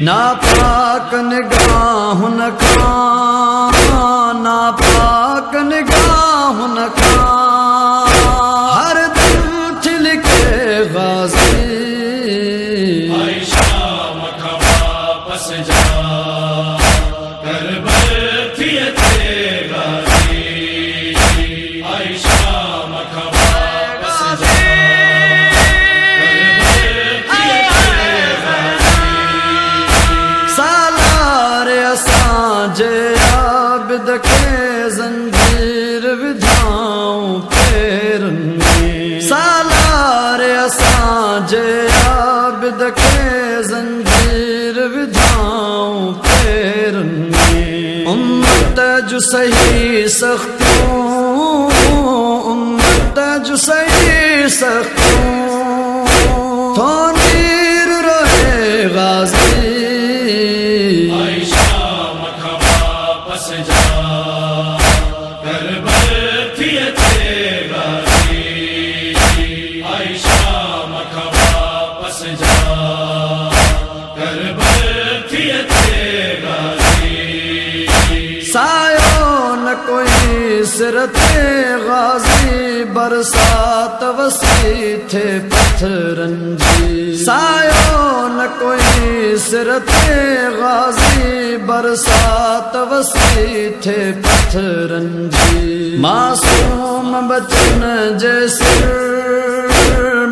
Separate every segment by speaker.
Speaker 1: ना पाक निगाहुन का, ना पाक निगाहुन का, हर दिल छिलके गाज़ी।
Speaker 2: आयशा मक्का वापस जा, करबल थी तेरे गाज़ी। आयशा मक्का वापस जा,
Speaker 1: जे आबिद के जंजीर विधाऊं पैरन में, सालार असां जे आबिद के जंजीर विधाऊं पैरन में। उम्मत जो सही सख्तियों, उम्मत जो सही सख्तियों, तो नीर रहे गाज़ी।
Speaker 2: वापस जा, करबल थी तेरे गाज़ी। आयशा मक्का वापस जा, करबल थी तेरे गाज़ी।
Speaker 1: सायो न कोई सिरते गाज़ी, बरसात वसी थे पत्थरन जी। सायो न कोई सिरते गाज़ी, बरसात वसी थे पत्थरन जी। मासूम बचन जैसे,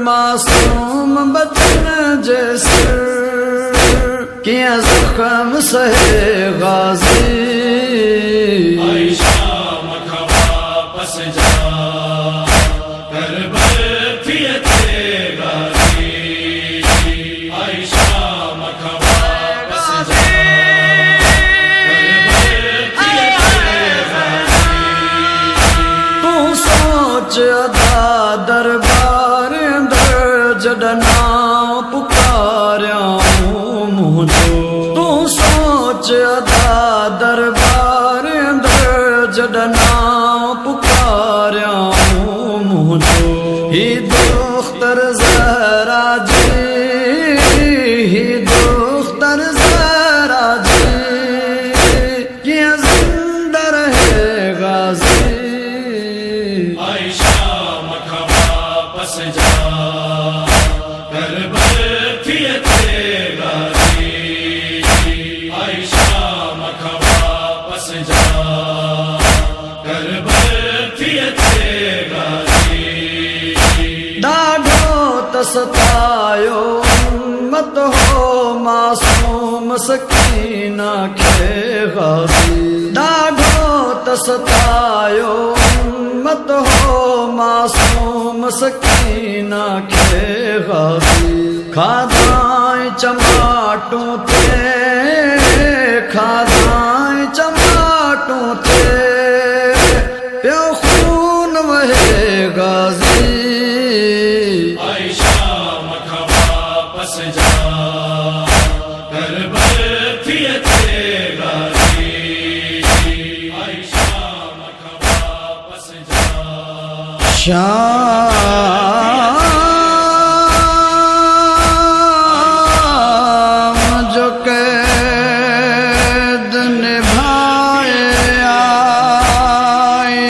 Speaker 1: मासूम बचन जैसे, किया ज़ख्म सहे गाज़ी।
Speaker 2: आयशा मक्का वापस जा, करबल थी तेरे गाज़ी। आयशा मक्का वापस जा,
Speaker 1: अदा दरबार अंदर जडना पुकार्याऊं मुझो। तू सोच अदा दरबार अंदर जडना पुकार्याऊं मुझो। ही दुख्तर ज़हरा जी, ही दुख्तर ज़हरा जी, किया जिंदा रहे गाज़ी।
Speaker 2: आयशा मक्का वापस जा, करबल थी तेरे गाज़ी। आयशा मक्का वापस जा, करबल थी तेरे गाज़ी।
Speaker 1: डाढो तसतायो मत हो मासूम सकीना के गाज़ी। डाढो तसतायो मत हो मासूम सकीना के गाज़ी। खादाएं चमाटों थे, खादाएं चमाटों थे, प्यो खून वहे गाज़ी।
Speaker 2: आयशा मक्का वापस जा, करबल थी तेरे गाज़ी। आयशा मक्का वापस जा,
Speaker 1: शाम जो कैद निभाए आई,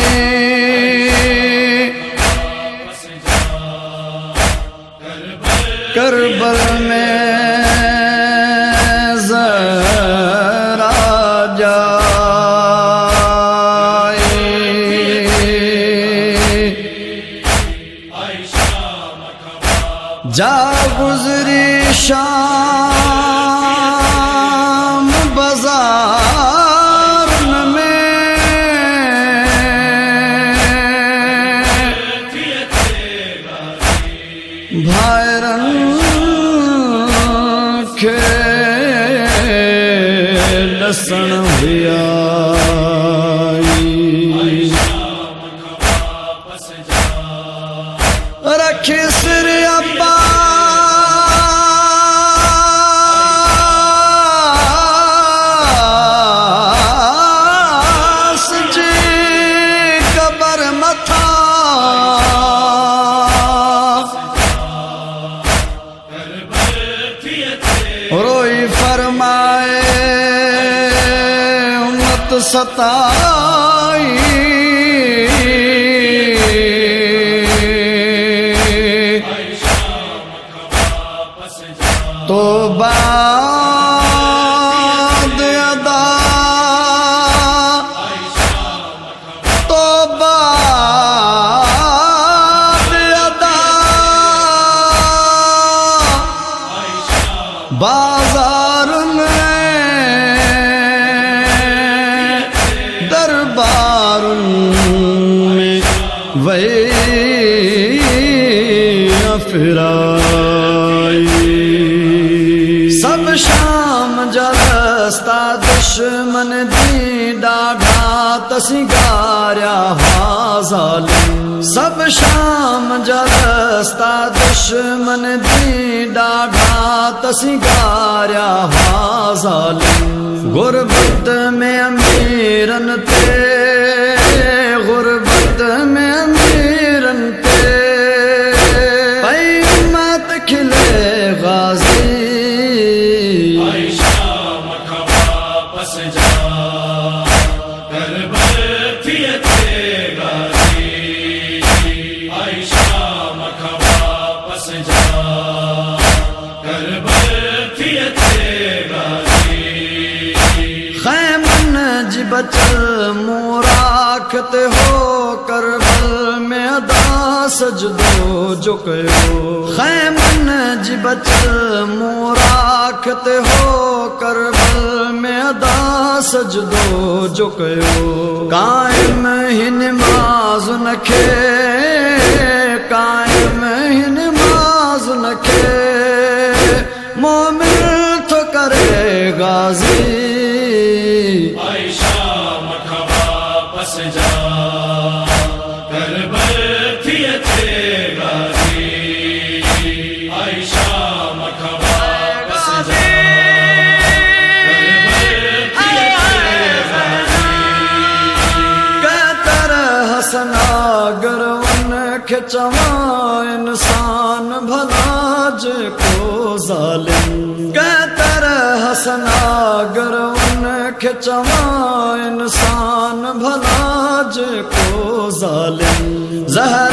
Speaker 1: करबल में ज़हरा जा गुज़री शाम बाज़ार में, भाइरन खे ॾसण हुया रखी सिर अब्बास जी कबर मथा रोई फरमाए उम्मत सताई तो बाद अदा तो बाद अदा बाजार में दरबार में वही फिराई सब शाम जलस्ता दुश्मन दी डाढ़ा तसिगार्या हाजालिम सब शाम जलस्ता दुश्मन दी डाढ़ा तसिगार्या हाजालिम गुरबत में अमीरन ते गुरबत में अमीरन ते पैमत खिले गाजी बचल मोराखत हो करबल में अदा सजदो झुकयो खैमन जी बचल मोराखत हो करबल में अदा सजदो झुकयो कायम हिन माज़ नखे कायम हिन माज़ नखे मोमिन तो करे गाजी चवा इंसान भला को जालिम कहतर हसना गर उन चवा इंसान भला को जालिम जहर